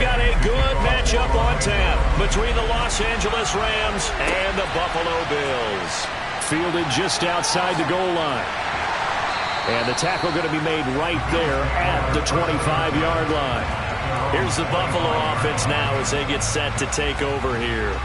got a good matchup on tap between the Los Angeles Rams and the Buffalo Bills. Fielded just outside the goal line. And the tackle going to be made right there at the 25-yard line. Here's the Buffalo offense now as they get set to take over here.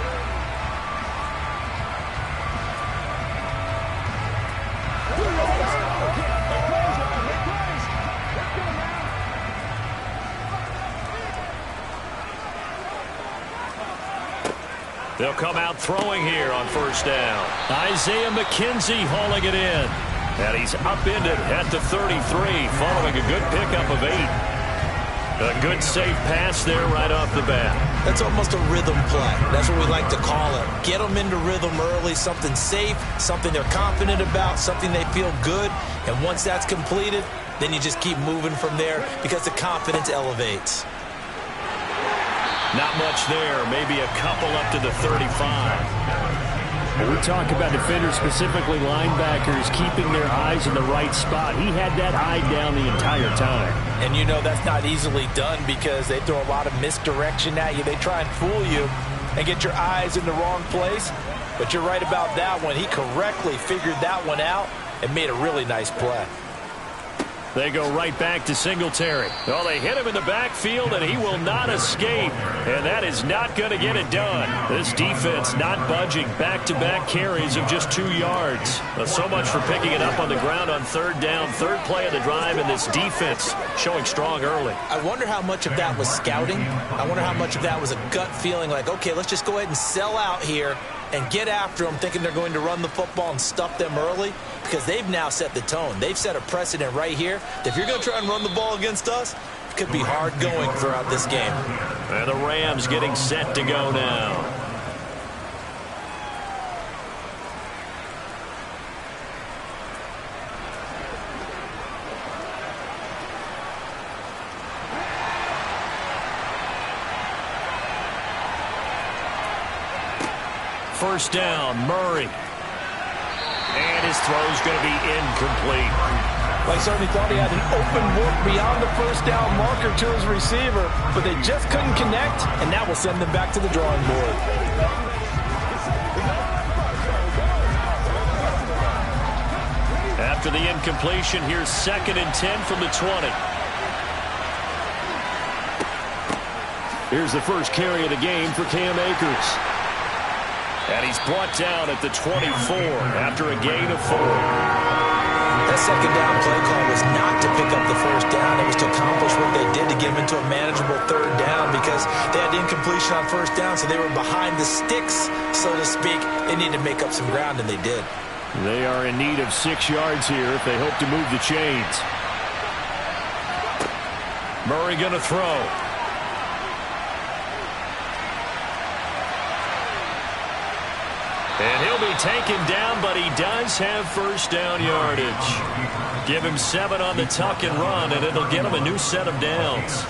They'll come out throwing here on first down. Isaiah McKenzie hauling it in. And he's upended at the 33 following a good pickup of 8. A good safe pass there right off the bat. That's almost a rhythm play. That's what we like to call it. Get them into rhythm early, something safe, something they're confident about, something they feel good. And once that's completed, then you just keep moving from there because the confidence elevates. Not much there. Maybe a couple up to the 35. When we talk about defenders, specifically linebackers, keeping their eyes in the right spot. He had that eye down the entire time. And you know that's not easily done because they throw a lot of misdirection at you. They try and fool you and get your eyes in the wrong place. But you're right about that one. He correctly figured that one out and made a really nice play. They go right back to Singletary. Well, they hit him in the backfield, and he will not escape. And that is not going to get it done. This defense not budging. Back-to-back carries of just 2 yards. So much for picking it up on the ground on third down. Third play of the drive, and this defense showing strong early. I wonder how much of that was scouting. I wonder how much of that was a gut feeling like, okay, let's just go ahead and sell out here and get after them, thinking they're going to run the football and stuff them early, because they've now set the tone. They've set a precedent right here. If you're going to try and run the ball against us, it could be hard going throughout this game. And the Rams getting set to go now. First down, Murray. And his throw's going to be incomplete. Well, he certainly thought he had an open look beyond the first down marker to his receiver, but they just couldn't connect, and that will send them back to the drawing board. After the incompletion, here's 2nd and 10 from the 20. Here's the first carry of the game for Cam Akers. And he's brought down at the 24 after a gain of 4. That second down play call was not to pick up the first down. It was to accomplish what they did to get them into a manageable third down because they had incompletion on first down, so they were behind the sticks, so to speak. They needed to make up some ground, and they did. They are in need of 6 yards here if they hope to move the chains. Murray going to throw. And he'll be taken down, but he does have first down yardage. Give him 7 on the tuck and run, and it'll get him a new set of downs.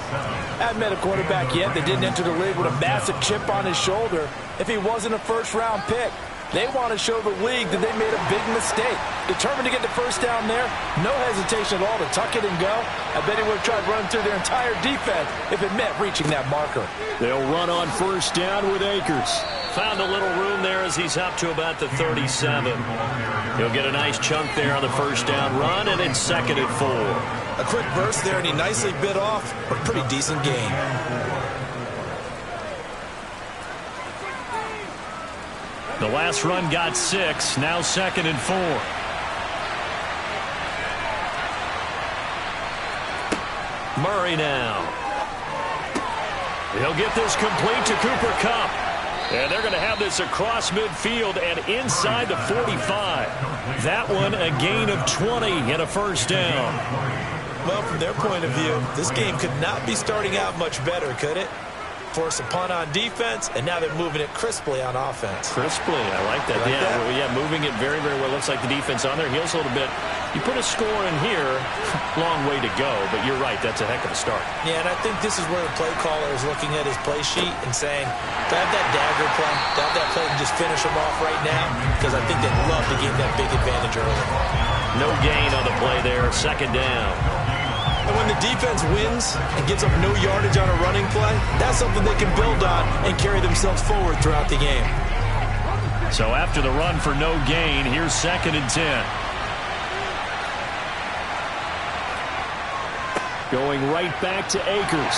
Haven't met a quarterback yet that didn't enter the league with a massive chip on his shoulder. If he wasn't a first-round pick, they want to show the league that they made a big mistake. Determined to get the first down there, no hesitation at all to tuck it and go. I bet he would have tried running through their entire defense if it meant reaching that marker. They'll run on first down with Akers. Found a little room there as he's up to about the 37. He'll get a nice chunk there on the first down run, and it's 2nd and 4. A quick burst there, and he nicely bit off a pretty decent gain. The last run got 6, now 2nd and 4. Murray now. He'll get this complete to Cooper Kupp. And they're going to have this across midfield and inside the 45. That one a gain of 20 and a first down. Well, from their point of view, this game could not be starting out much better, could it? Force a punt on defense, and now they're moving it crisply on offense. Crisply, I like that. Yeah, moving it very, very well. Looks like the defense on their heels a little bit. You put a score in here, long way to go, but you're right, that's a heck of a start. Yeah, and I think this is where the play caller is looking at his play sheet and saying, to have that dagger play, to have that play and just finish them off right now, because I think they'd love to gain that big advantage early. No gain on the play there, 2nd down. And when the defense wins and gives up no yardage on a running play, that's something they can build on and carry themselves forward throughout the game. So after the run for no gain, here's 2nd and 10. Going right back to Akers.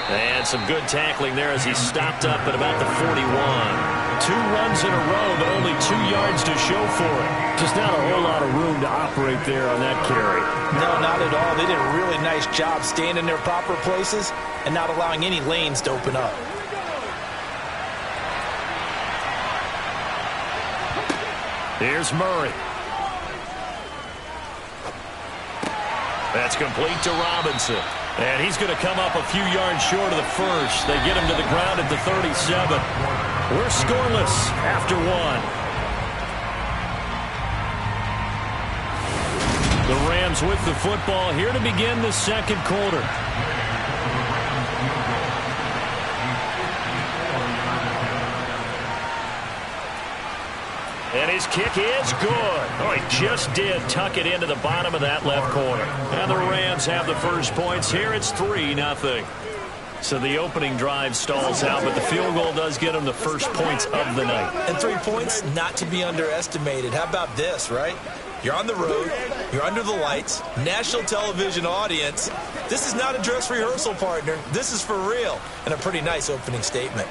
And some good tackling there as he stopped up at about the 41. 2 runs in a row, but only 2 yards to show for it. Just not a whole lot of room to operate there on that carry. No, not at all. They did a really nice job staying in their proper places and not allowing any lanes to open up. Here's Murray. That's complete to Robinson. And he's going to come up a few yards short of the first. They get him to the ground at the 37. We're scoreless after 1. The Rams with the football here to begin the 2nd quarter. And his kick is good. Oh, he just did tuck it into the bottom of that left corner. And the Rams have the first points here. It's 3-0. So the opening drive stalls out, but the field goal does get them the first points of the night. And 3 points, not to be underestimated. How about this, right? You're on the road. You're under the lights. National television audience. This is not a dress rehearsal, partner. This is for real. And a pretty nice opening statement.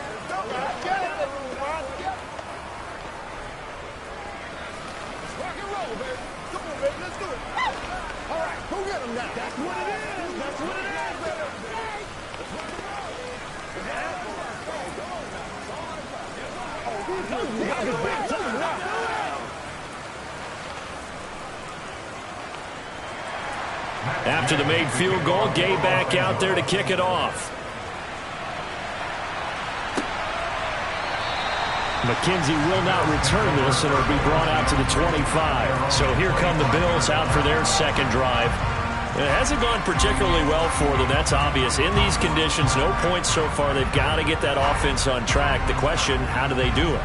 After the made field goal, Gay back out there to kick it off. McKenzie will not return this, and it'll be brought out to the 25. So here come the Bills out for their 2nd drive. It hasn't gone particularly well for them. That's obvious. In these conditions, no points so far. They've got to get that offense on track. The question, how do they do it?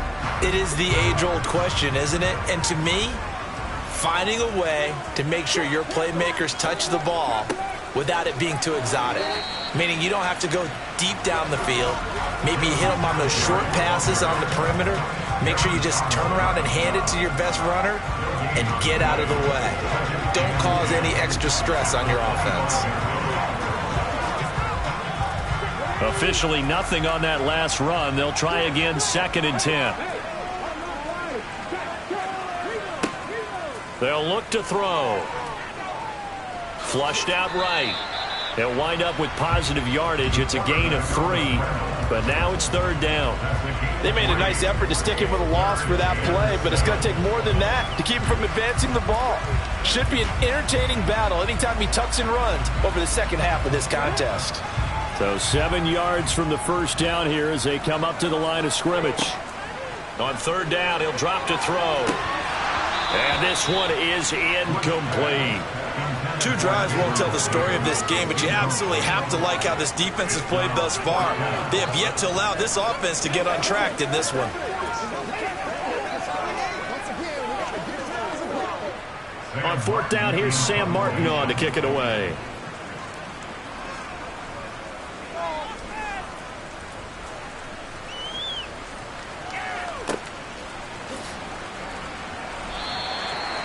It is the age-old question, isn't it? And to me, finding a way to make sure your playmakers touch the ball without it being too exotic. Meaning you don't have to go deep down the field. Maybe hit them on those short passes on the perimeter. Make sure you just turn around and hand it to your best runner and get out of the way. Don't cause any extra stress on your offense. Officially nothing on that last run. They'll try again, 2nd and 10. They'll look to throw. Flushed out right. They'll wind up with positive yardage. It's a gain of 3, but now it's 3rd down. They made a nice effort to stick him with a loss for that play, but it's going to take more than that to keep him from advancing the ball. Should be an entertaining battle anytime he tucks and runs over the 2nd half of this contest. So 7 yards from the first down here as they come up to the line of scrimmage. On 3rd down, he'll drop to throw. And this one is incomplete. 2 drives won't tell the story of this game, but you absolutely have to like how this defense has played thus far. They have yet to allow this offense to get untracked in this one. On 4th down, here's Sam Martin on to kick it away.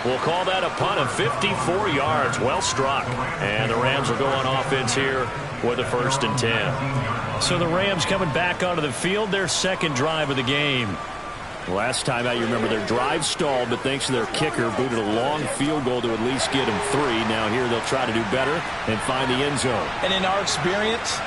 We'll call that a punt of 54 yards. Well struck. And the Rams will go on offense here with a 1st and 10. So the Rams coming back onto the field, their 2nd drive of the game. Last time out, you remember their drive stalled, but thanks to their kicker, booted a long field goal to at least get them 3. Now here they'll try to do better and find the end zone. And in our experience,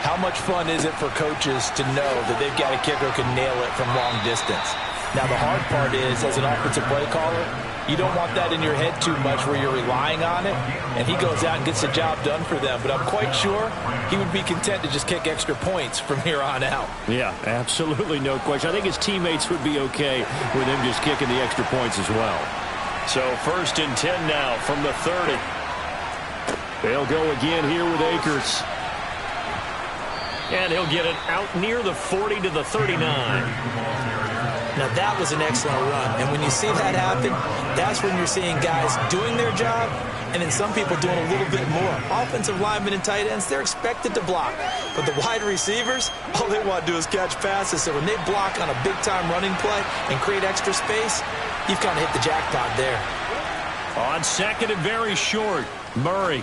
how much fun is it for coaches to know that they've got a kicker who can nail it from long distance? Now the hard part is, as an offensive play caller, you don't want that in your head too much where you're relying on it, and he goes out and gets the job done for them. But I'm quite sure he would be content to just kick extra points from here on out. Yeah, absolutely no question. I think his teammates would be okay with him just kicking the extra points as well. So 1st and 10 now from the 30. They'll go again here with Akers. And he'll get it out near the 40 to the 39. Now, that was an excellent run. And when you see that happen, that's when you're seeing guys doing their job and then some people doing a little bit more. Offensive linemen and tight ends, they're expected to block. But the wide receivers, all they want to do is catch passes. So when they block on a big-time running play and create extra space, you've kind of hit the jackpot there. On second and very short, Murray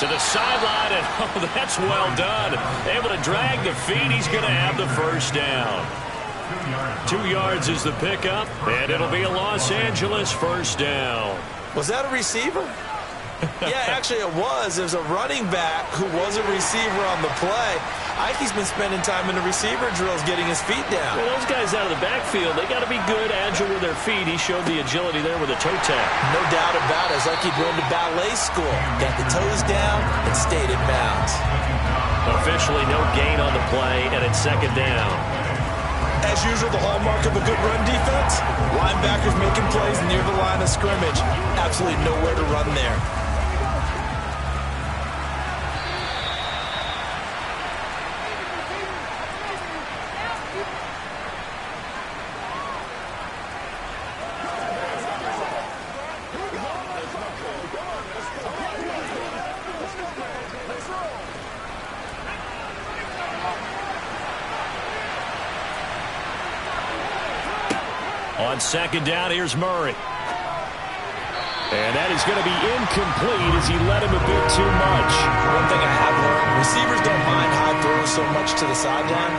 to the sideline, and oh, that's well done. Able to drag the feet. He's going to have the first down. 2 yards is the pickup, and it'll be a Los Angeles first down. Was that a receiver? Yeah, actually it was. There's a running back who was a receiver on the play. Ikey's been spending time in the receiver drills getting his feet down. Well, those guys out of the backfield, they got to be good, agile with their feet. He showed the agility there with a toe tap. No doubt about it. It's like he'd going to ballet school. Got the toes down and stayed in bounds. Officially no gain on the play, and it's second down. As usual, the hallmark of a good run defense, linebackers making plays near the line of scrimmage. Absolutely nowhere to run there. On second down, here's Murray. And that is going to be incomplete as he led him a bit too much. One thing I have learned, receivers don't mind high throws so much to the sideline,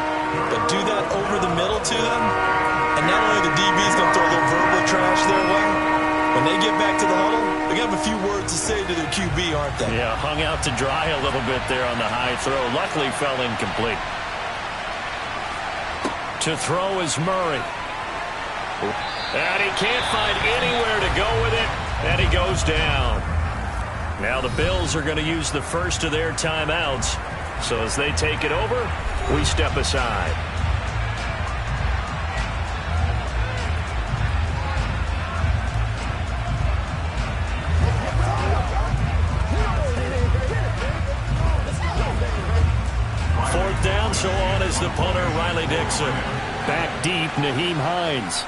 but do that over the middle to them, and not only the DB's going to throw a little verbal trash their way, when they get back to the huddle, they're going to have a few words to say to their QB, aren't they? Yeah, hung out to dry a little bit there on the high throw. Luckily fell incomplete. To throw is Murray. And he can't find anywhere to go with it, and he goes down. Now the Bills are going to use the first of their timeouts. So as they take it over, we step aside. Fourth down, so on is the punter, Riley Dixon. Back deep, Nyheim Hines.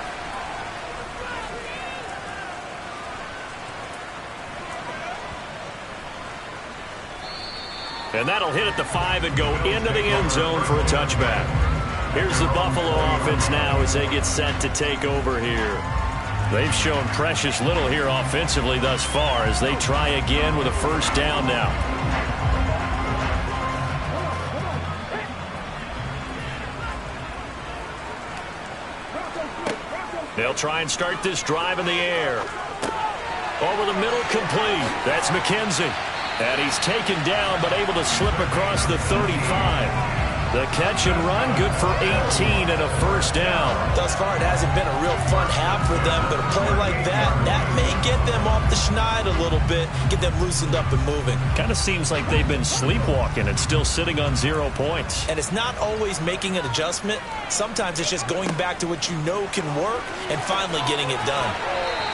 And that'll hit at the 5 and go into the end zone for a touchback. Here's the Buffalo offense now as they get set to take over here. They've shown precious little here offensively thus far as they try again with a first down now. They'll try and start this drive in the air. Over the middle, complete. That's McKenzie. And he's taken down, but able to slip across the 35. The catch and run, good for 18 and a first down. Thus far, it hasn't been a real fun half for them, but a play like that may get them off the schneid a little bit, get them loosened up and moving. Kind of seems like they've been sleepwalking and still sitting on 0 points. And it's not always making an adjustment. Sometimes it's just going back to what you know can work and finally getting it done.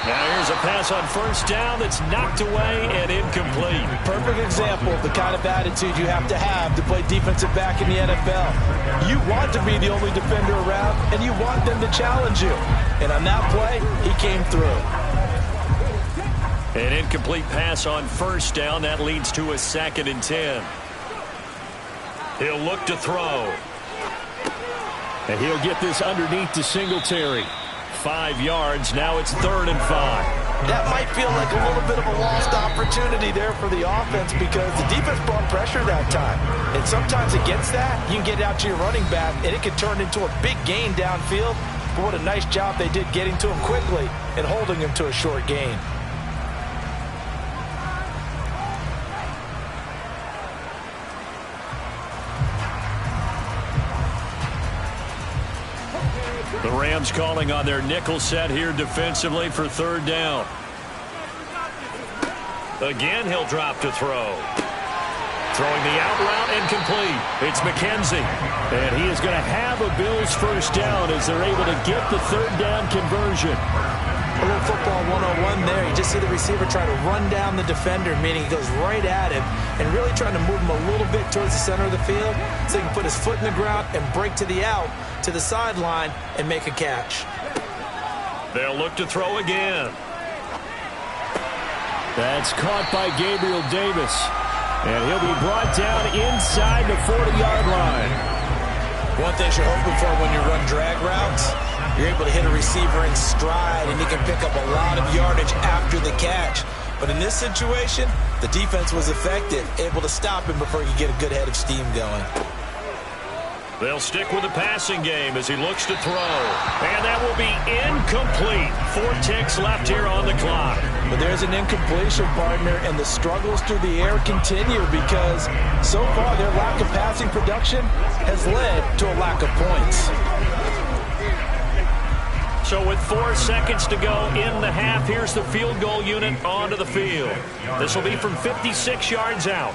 Now here's a pass on first down that's knocked away and incomplete. Perfect example of the kind of attitude you have to play defensive back in the NFL. You want to be the only defender around, and you want them to challenge you. And on that play, he came through. An incomplete pass on first down. That leads to a 2nd and 10. He'll look to throw. And he'll get this underneath to Singletary. 5 yards. Now it's 3rd and 5. That might feel like a little bit of a lost opportunity there for the offense because the defense brought pressure that time. And sometimes against that, you can get out to your running back, and it can turn into a big gain downfield. But what a nice job they did getting to him quickly and holding him to a short gain. The Rams calling on their nickel set here defensively for 3rd down. Again, he'll drop to throw. Throwing the out route incomplete. It's McKenzie. And he is going to have a Bills first down as they're able to get the 3rd down conversion. A little football 101 there. You just see the receiver try to run down the defender, meaning he goes right at him and really trying to move him a little bit towards the center of the field so he can put his foot in the ground and break to the out, to the sideline, and make a catch. They'll look to throw again. That's caught by Gabriel Davis. And he'll be brought down inside the 40-yard line. One thing you're hoping for when you run drag routes, you're able to hit a receiver in stride, and he can pick up a lot of yardage after the catch. But in this situation, the defense was effective, able to stop him before he could get a good head of steam going. They'll stick with the passing game as he looks to throw. And that will be incomplete. 4 ticks left here on the clock. But there's an incompletion, partner, and the struggles through the air continue because so far their lack of passing production has led to a lack of points. So with 4 seconds to go in the half, here's the field goal unit onto the field. This will be from 56 yards out.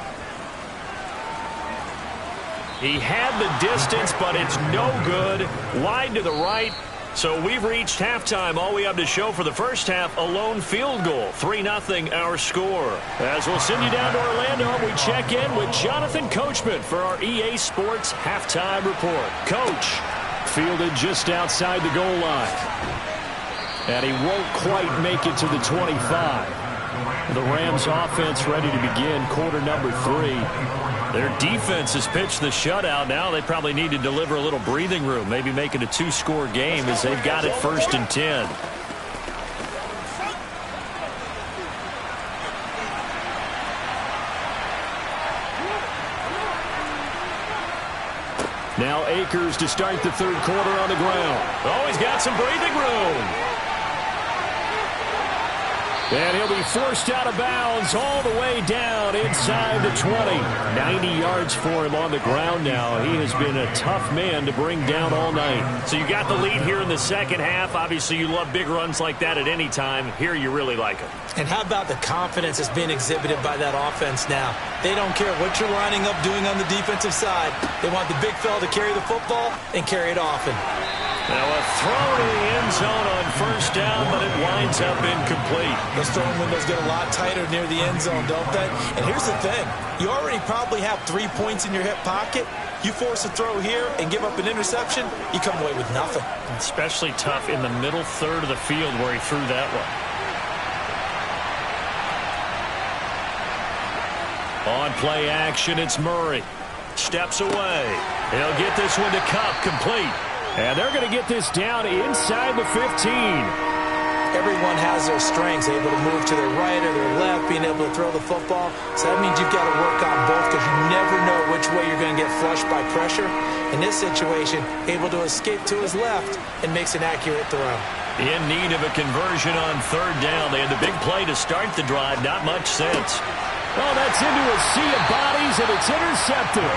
He had the distance, but it's no good. Wide to the right. So we've reached halftime. All we have to show for the first half, a lone field goal. 3-0 our score. As we'll send you down to Orlando, we check in with Jonathan Coachman for our EA Sports Halftime Report. Coach, fielded just outside the goal line. And he won't quite make it to the 25. The Rams offense ready to begin quarter number 3. Their defense has pitched the shutout. Now they probably need to deliver a little breathing room, maybe make it a 2-score game as they've got it 1st and 10. Now Akers to start the 3rd quarter on the ground. Oh, he's got some breathing room. And he'll be forced out of bounds all the way down inside the 20. 90 yards for him on the ground now. He has been a tough man to bring down all night. So you got the lead here in the second half. Obviously, you love big runs like that at any time. Here you really like them. And how about the confidence that's being exhibited by that offense now? They don't care what you're lining up doing on the defensive side. They want the big fella to carry the football and carry it often. Now a throw to the end zone on 1st down, but it winds up incomplete. Those throwing windows get a lot tighter near the end zone, don't they? And here's the thing. You already probably have 3 points in your hip pocket. You force a throw here and give up an interception, you come away with nothing. Especially tough in the middle third of the field where he threw that one. On play action, it's Murray. Steps away. He'll get this one to Kupp, complete. And they're going to get this down inside the 15. Everyone has their strengths, able to move to their right or their left, being able to throw the football. So that means you've got to work on both because you never know which way you're going to get flushed by pressure. In this situation, able to escape to his left and makes an accurate throw. In need of a conversion on 3rd down. They had the big play to start the drive. Not much sense. Oh, that's into a sea of bodies, and it's intercepted.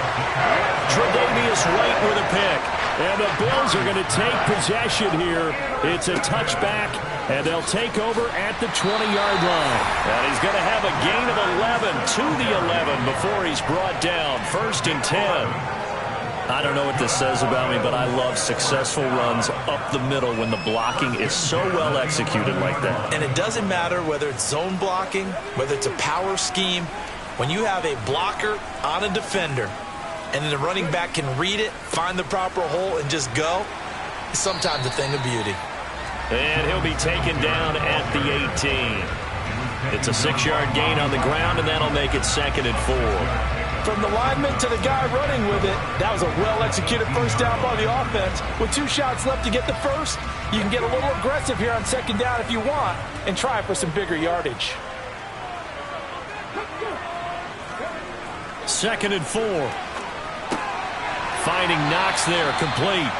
Tre'Davious White with a pick. And the Bills are going to take possession here. It's a touchback, and they'll take over at the 20-yard line. And he's going to have a gain of 11 to the 11 before he's brought down. 1st and 10. I don't know what this says about me, but I love successful runs up the middle when the blocking is so well executed like that. And it doesn't matter whether it's zone blocking, whether it's a power scheme. When you have a blocker on a defender, and then the running back can read it, find the proper hole, and just go, it's sometimes a thing of beauty. And he'll be taken down at the 18. It's a 6-yard gain on the ground, and that'll make it 2nd and 4. From the lineman to the guy running with it, that was a well-executed 1st down by the offense. With 2 shots left to get the first, you can get a little aggressive here on 2nd down if you want and try for some bigger yardage. 2nd and 4. Finding Knox there, complete.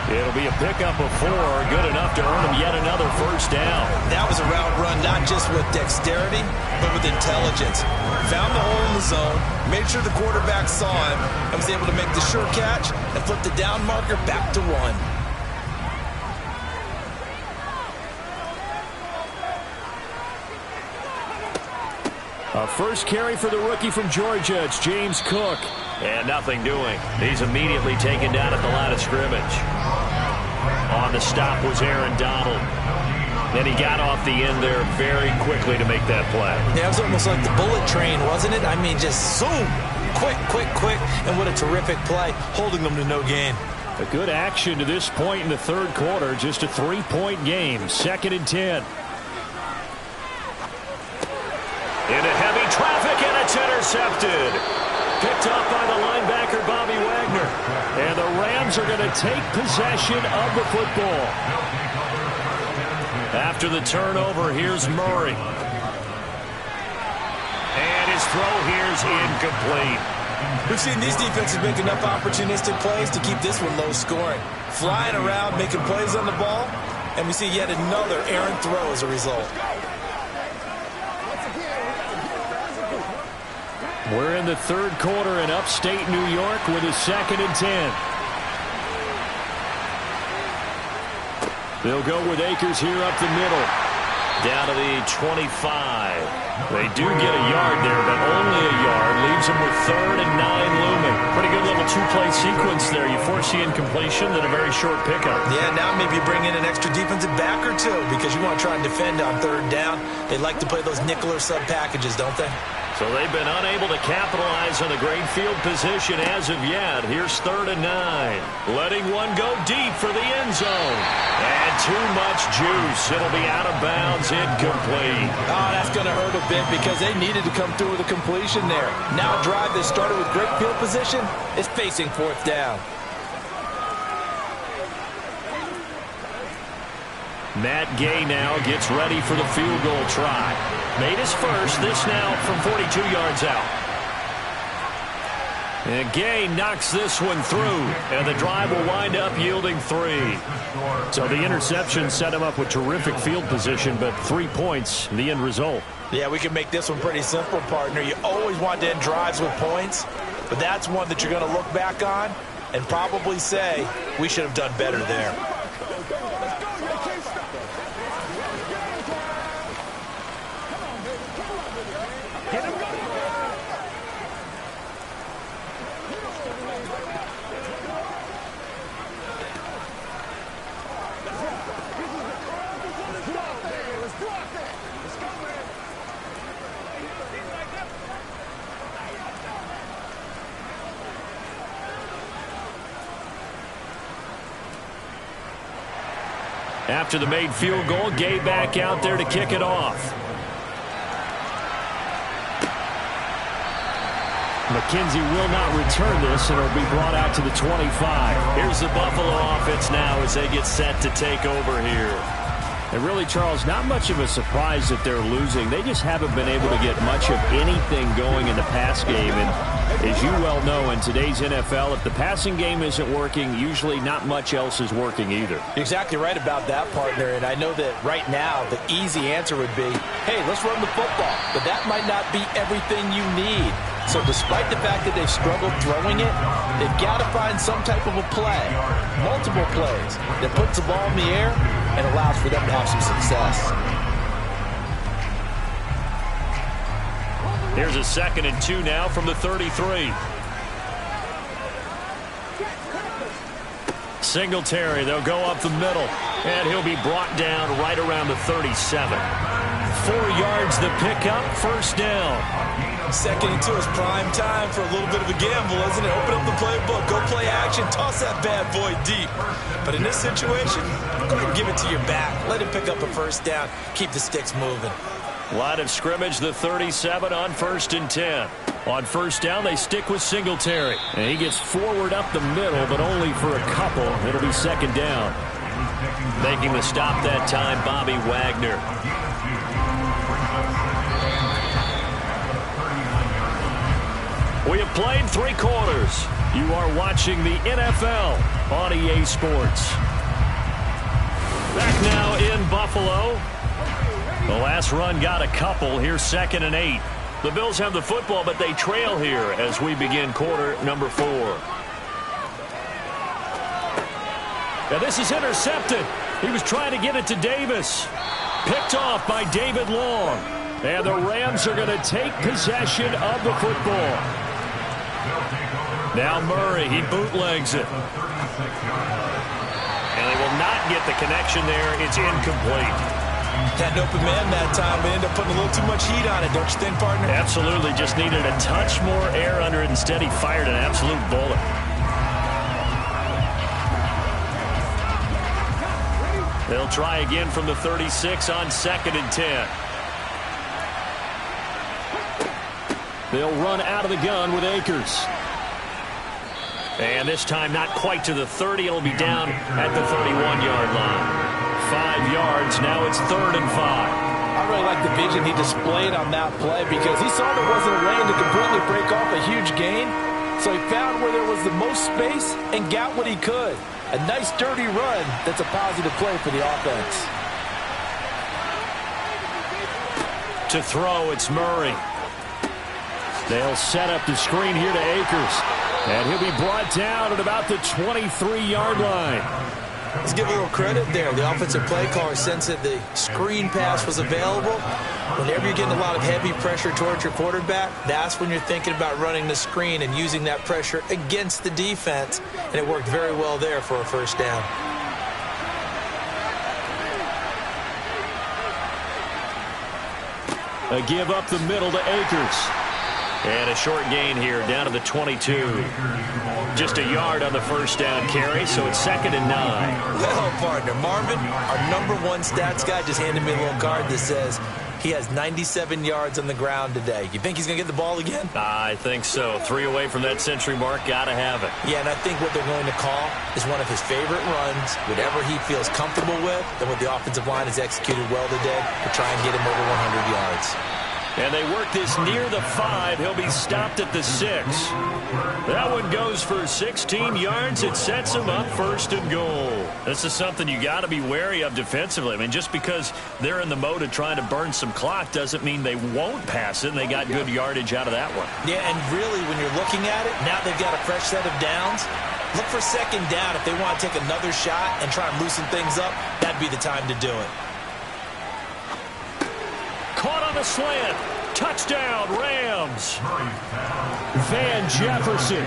It'll be a pickup of 4, good enough to earn him yet another 1st down. That was a route run not just with dexterity, but with intelligence. Found the hole in the zone, made sure the quarterback saw him, and was able to make the sure catch and flip the down marker back to 1. A first carry for the rookie from Georgia. It's James Cook. And nothing doing. He's immediately taken down at the line of scrimmage. On the stop was Aaron Donald. And he got off the end there very quickly to make that play. Yeah, it was almost like the bullet train, wasn't it? I mean, just zoom. Quick, quick, quick. And what a terrific play, holding them to no gain. A good action to this point in the third quarter. Just a 3-point game. 2nd and 10. Into heavy traffic, and it's intercepted. Picked up by the linebacker, Bobby Wagner. And the Rams are going to take possession of the football. After the turnover, here's Murray. And his throw here is incomplete. We've seen these defenses make enough opportunistic plays to keep this one low scoring. Flying around, making plays on the ball, and we see yet another errant throw as a result. We're in the third quarter in upstate New York with a 2nd and 10. They'll go with Akers here up the middle. Down to the 25. They do get a yard there, but only a yard. Leaves them with 3rd and 9 looming. Pretty good little 2-play sequence there. You force the incompletion, then a very short pickup. Yeah, now maybe bring in an extra defensive back or two because you want to try and defend on 3rd down. They like to play those nickel or sub packages, don't they? So they've been unable to capitalize on the great field position as of yet. Here's 3rd and 9. Letting one go deep for the end zone. And too much juice. It'll be out of bounds, incomplete. Oh, that's going to hurt a bit because they needed to come through with a completion there. Now a drive that started with great field position is facing 4th down. Matt Gay now gets ready for the field goal try. Made his first. This now from 42 yards out. And Gay knocks this one through. And the drive will wind up yielding 3. So the interception set him up with terrific field position, but 3 points, the end result. Yeah, we can make this one pretty simple, partner. You always want to end drives with points, but that's one that you're going to look back on and probably say, we should have done better there. After the made field goal, Gay back out there to kick it off. McKenzie will not return this, and it'll be brought out to the 25. Here's the Buffalo offense now as they get set to take over here. And really, Charles, not much of a surprise that they're losing. They just haven't been able to get much of anything going in the pass game. And as you well know, in today's NFL, if the passing game isn't working, usually not much else is working either. You're exactly right about that, partner. And I know that right now the easy answer would be, hey, let's run the football. But that might not be everything you need. So despite the fact that they've struggled throwing it, they've got to find some type of a play, multiple plays, that puts the ball in the air and allows for them to have some success. Here's a 2nd and 2 now from the 33. Singletary, they'll go up the middle, and he'll be brought down right around the 37. 4 yards the pickup, 1st down. 2nd and 2 is prime time for a little bit of a gamble, isn't it? Open up the playbook, go play action, toss that bad boy deep. But in this situation, go ahead and give it to your back. Let him pick up a 1st down, keep the sticks moving. Line of scrimmage, the 37 on 1st and 10. On 1st down, they stick with Singletary. And he gets forward up the middle, but only for a couple. It'll be 2nd down. Making the stop that time, Bobby Wagner. We have played 3 quarters. You are watching the NFL on EA Sports. Back now in Buffalo. The last run got a couple. Here's 2nd and 8. The Bills have the football, but they trail here as we begin quarter number 4. Now this is intercepted. He was trying to get it to Davis. Picked off by David Long. And the Rams are going to take possession of the football. Now Murray, he bootlegs it. And they will not get the connection there. It's incomplete. Had an open man that time, but ended up putting a little too much heat on it, don't you think, partner? Absolutely. Just needed a touch more air under it. Instead, he fired an absolute bullet. They'll try again from the 36 on 2nd and 10. They'll run out of the gun with Akers. And this time not quite to the 30. It'll be down at the 31-yard line. 5 yards. Now it's 3rd and 5. I really like the vision he displayed on that play because he saw there wasn't a lane to completely break off a huge gain. So he found where there was the most space and got what he could. A nice, dirty run that's a positive play for the offense. To throw, it's Murray. They'll set up the screen here to Akers. And he'll be brought down at about the 23-yard line. Let's give a little credit there. The offensive play caller sensed that the screen pass was available. Whenever you're getting a lot of heavy pressure towards your quarterback, that's when you're thinking about running the screen and using that pressure against the defense. And it worked very well there for a first down. A give up the middle to Akers. And a short gain here down to the 22. Just a yard on the first down carry, so it's 2nd and 9. Well, partner, Marvin, our #1 stats guy, just handed me a little card that says he has 97 yards on the ground today. You think he's going to get the ball again? I think so. 3 away from that century mark. Got to have it. Yeah, and I think what they're going to call is one of his favorite runs, whatever he feels comfortable with, and what the offensive line has executed well today to try and get him over 100 yards. And they work this near the 5. He'll be stopped at the 6. That one goes for 16 yards. It sets him up 1st and goal. This is something you got to be wary of defensively. I mean, just because they're in the mode of trying to burn some clock doesn't mean they won't pass it, and they got good yardage out of that one. Yeah, and really, when you're looking at it, now they've got a fresh set of downs. Look for 2nd down. If they want to take another shot and try and loosen things up, that'd be the time to do it. Caught on the slant. Touchdown, Rams. Van Jefferson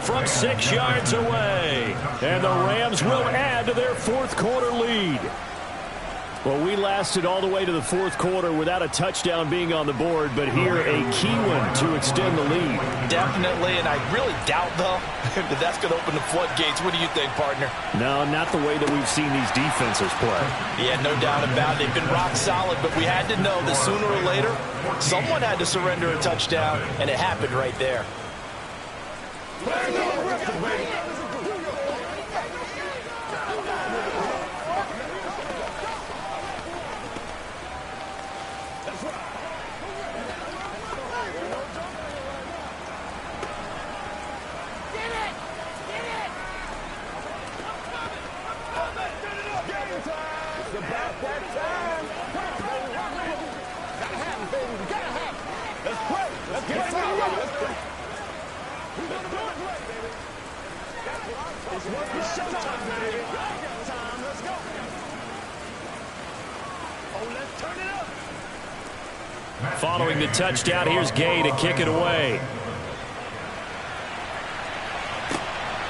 From 6 yards away. And the Rams will add to their 4th quarter lead. Well, we lasted all the way to the 4th quarter without a touchdown being on the board, but here a key one to extend the lead. Definitely, and I really doubt, though, that that's going to open the floodgates. What do you think, partner? No, not the way that we've seen these defenses play. Yeah, no doubt about it. They've been rock solid, but we had to know that sooner or later, someone had to surrender a touchdown, and it happened right there. Following the touchdown, here's Gay to kick it away.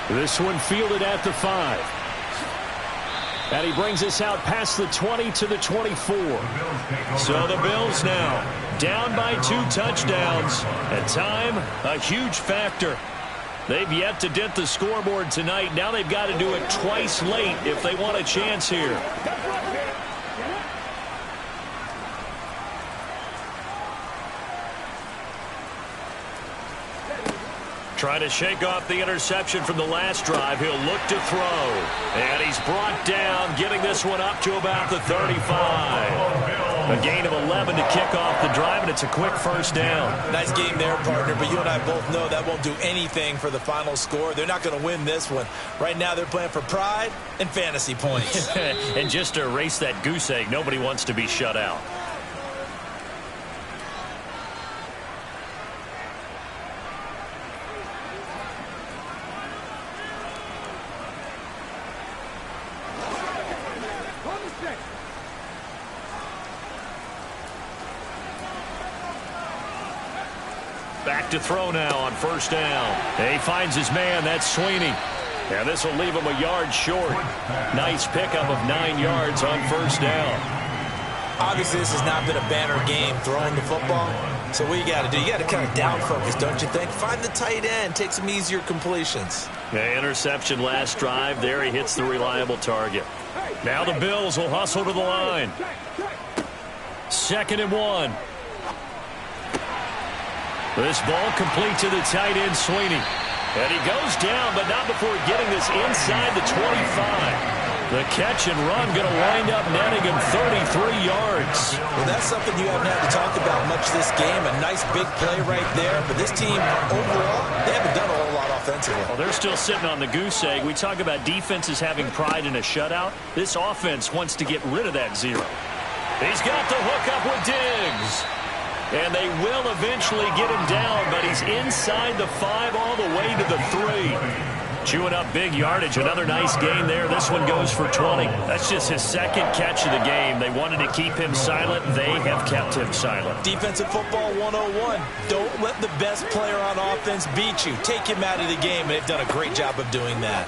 This one fielded at the 5. And he brings us out past the 20 to the 24. So the Bills now down by 2 touchdowns. At time, a huge factor. They've yet to dent the scoreboard tonight. Now they've got to do it twice late if they want a chance here. Trying to shake off the interception from the last drive. He'll look to throw. And he's brought down, getting this one up to about the 35. A gain of 11 to kick off the drive, and it's a quick first down. Nice game there, partner, but you and I both know that won't do anything for the final score. They're not going to win this one. Right now they're playing for pride and fantasy points. And just to erase that goose egg, nobody wants to be shut out. Back to throw now on first down. He finds his man. That's Sweeney. And this will leave him a yard short. Nice pickup of 9 yards on first down. Obviously, this has not been a banner game throwing the football. So what you got to do, you got to kind of down focus, don't you think? Find the tight end, take some easier completions. The interception last drive. There he hits the reliable target. Now the Bills will hustle to the line. 2nd and 1. This ball complete to the tight end, Sweeney. And he goes down, but not before getting this inside the 25. The catch and run going to wind up netting him 33 yards. Well, that's something you haven't had to talk about much this game. A nice big play right there. But this team, overall, they haven't done a whole lot offensively. Well, they're still sitting on the goose egg. We talk about defenses having pride in a shutout. This offense wants to get rid of that 0. He's got the hook up with Diggs. And they will eventually get him down, but he's inside the 5 all the way to the 3. Chewing up big yardage. Another nice gain there. This one goes for 20. That's just his 2nd catch of the game. They wanted to keep him silent. They have kept him silent. Defensive football 101. Don't let the best player on offense beat you. Take him out of the game, and they've done a great job of doing that.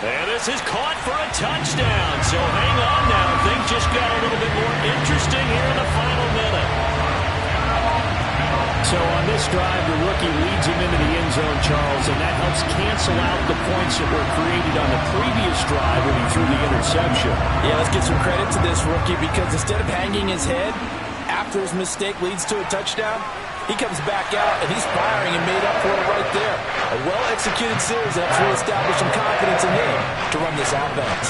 And this is caught for a touchdown. So hang on now. Things just got a little bit more interesting here in the final minute. So on this drive, the rookie leads him into the end zone, Charles, and that helps cancel out the points that were created on the previous drive when he threw the interception. Yeah, let's give some credit to this rookie because instead of hanging his head after his mistake leads to a touchdown, he comes back out and he's firing and made up for it right there. A well-executed series helps reestablish some confidence in him to run this offense.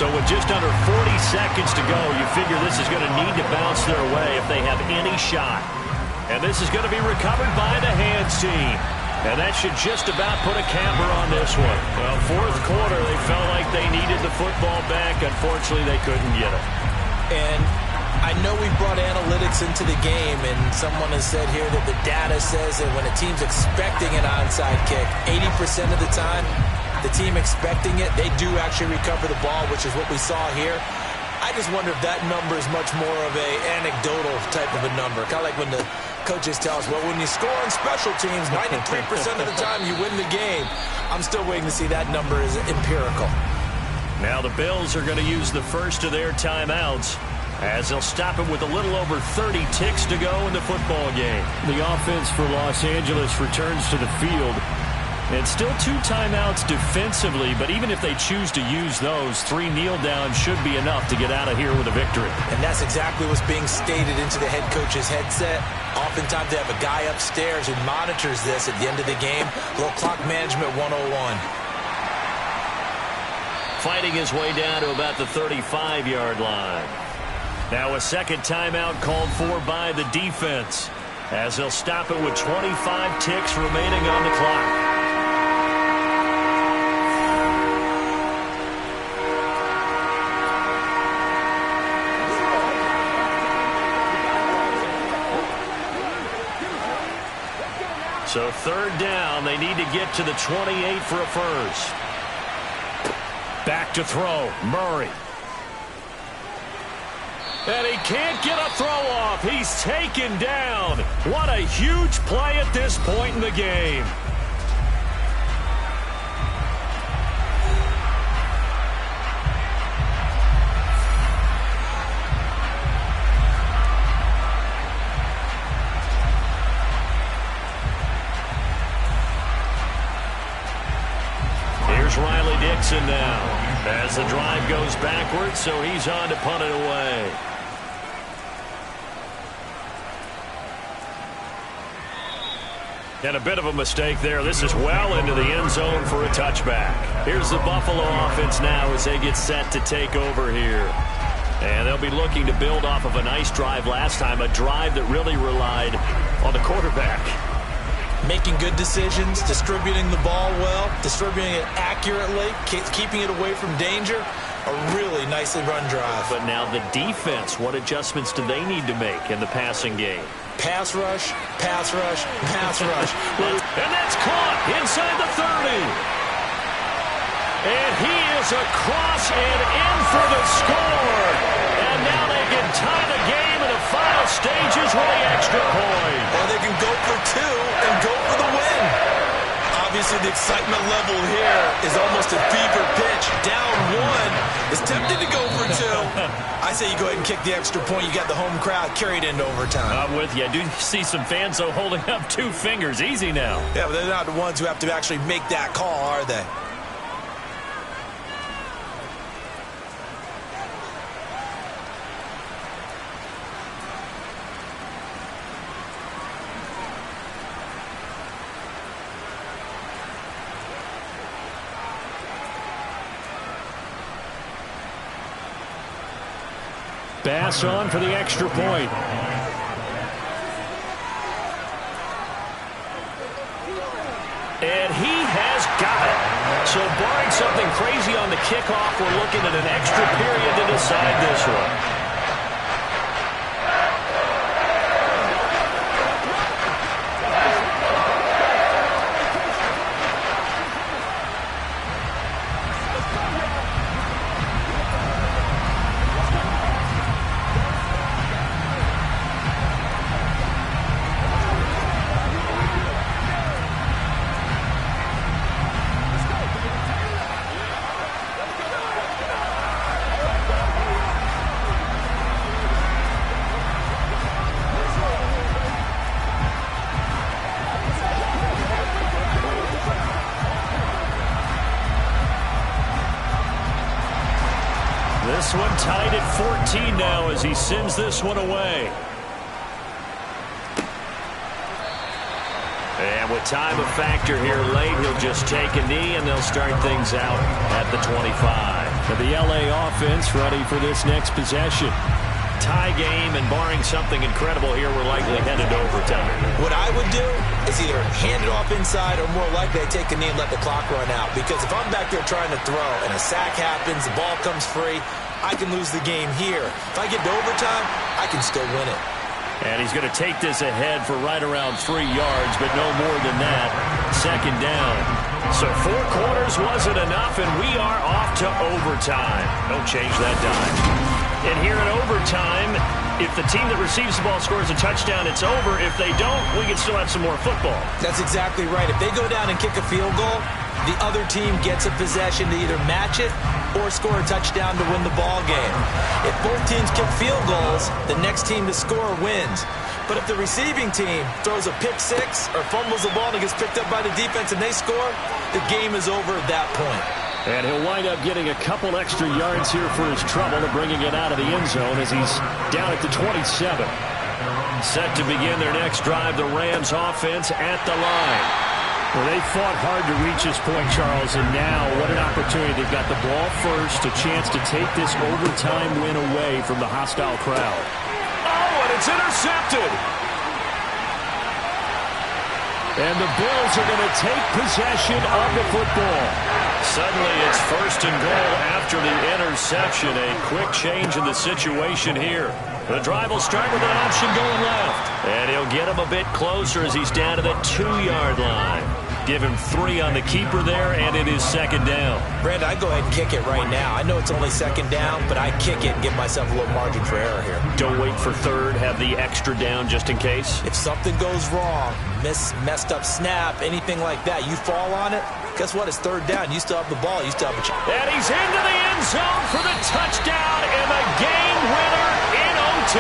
So with just under 40 seconds to go, you figure this is going to need to bounce their way if they have any shot. And this is going to be recovered by the Hands team. And that should just about put a camper on this one. Well, 4th quarter, they felt like they needed the football back. Unfortunately, they couldn't get it. And I know we brought analytics into the game, and someone has said here that the data says that when a team's expecting an onside kick, 80% of the time, the team expecting it, they do actually recover the ball, which is what we saw here. I just wonder if that number is much more of a anecdotal type of a number. Kind of like when the coaches tell us, well, when you score on special teams, 93% of the time you win the game. I'm still waiting to see that number is empirical. Now the Bills are going to use the first of their timeouts as they'll stop it with a little over 30 ticks to go in the football game. The offense for Los Angeles returns to the field. And still 2 timeouts defensively, but even if they choose to use those, 3 kneel downs should be enough to get out of here with a victory. And that's exactly what's being stated into the head coach's headset. Oftentimes they have a guy upstairs who monitors this at the end of the game. A little clock management 101. Fighting his way down to about the 35-yard line. Now a second timeout called for by the defense as they'll stop it with 25 ticks remaining on the clock. So 3rd down, they need to get to the 28 for a first. Back to throw, Murray. And he can't get a throw off. He's taken down. What a huge play at this point in the game. Riley Dixon now as the drive goes backwards, so he's on to punt it away. And a bit of a mistake there. This is well into the end zone for a touchback. Here's the Buffalo offense now as they get set to take over here. And they'll be looking to build off of a nice drive last time, a drive that really relied on the quarterback. Making good decisions, distributing the ball well, distributing it accurately, keeping it away from danger. A really nicely run drive. But now the defense, what adjustments do they need to make in the passing game? Pass rush, pass rush, pass rush. And that's caught inside the 30. And he is across and in for the score. And now they can tie the game in the final stages with the extra point. Or they can go for two and go for the win. Obviously, the excitement level here is almost a fever pitch. Down one is tempted to go for two. I say you go ahead and kick the extra point. You got the home crowd carried into overtime. I'm with you. I do see some fans, though, holding up 2 fingers. Easy now. Yeah, but they're not the ones who have to actually make that call, are they? Bass on for the extra point. And he has got it. So barring something crazy on the kickoff, we're looking at an extra period to decide this one. This one tied at 14 now as he sends this one away. And with time a factor here late, he'll just take a knee and they'll start things out at the 25. For the LA offense ready for this next possession. Tie game, and barring something incredible here, we're likely headed to overtime. What I would do is either hand it off inside or more likely I take a knee and let the clock run out. Because if I'm back there trying to throw and a sack happens, the ball comes free, I can lose the game here. If I get to overtime, I can still win it. And he's going to take this ahead for right around 3 yards, but no more than that. Second down. So 4 quarters wasn't enough, and we are off to overtime. Don't change that dime. And here in overtime, if the team that receives the ball scores a touchdown, it's over. If they don't, we can still have some more football. That's exactly right. If they go down and kick a field goal, the other team gets a possession to either match it or score a touchdown to win the ball game. If both teams kick field goals, the next team to score wins. But if the receiving team throws a pick six or fumbles the ball and it gets picked up by the defense and they score, the game is over at that point. And he'll wind up getting a couple extra yards here for his trouble and bringing it out of the end zone as he's down at the 27. Set to begin their next drive, the Rams offense at the line. Well, they fought hard to reach this point, Charles, and now what an opportunity. They've got the ball first, a chance to take this overtime win away from the hostile crowd. Oh, and it's intercepted. And the Bills are going to take possession of the football. Suddenly it's first and goal after the interception. A quick change in the situation here. The drive will start with an option going left. And he'll get him a bit closer as he's down to the 2-yard line. Give him 3 on the keeper there, and it is second down. Brandon, I'd go ahead and kick it right now. I know it's only second down, but I'd kick it and give myself a little margin for error here. Don't wait for third. Have the extra down just in case. If something goes wrong, messed up snap, anything like that, you fall on it, guess what? It's third down. You still have the ball. You still have a chance. And he's into the end zone for the touchdown and the game winner in OT.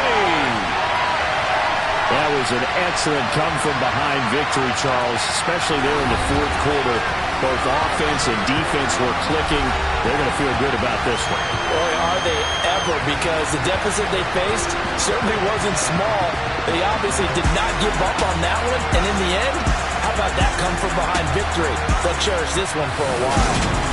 That was an excellent come-from-behind victory, Charles, especially there in the fourth quarter. Both offense and defense were clicking. They're going to feel good about this one. Boy, are they ever, because the deficit they faced certainly wasn't small. They obviously did not give up on that one, and in the end, how about that come-from-behind victory? They'll cherish this one for a while.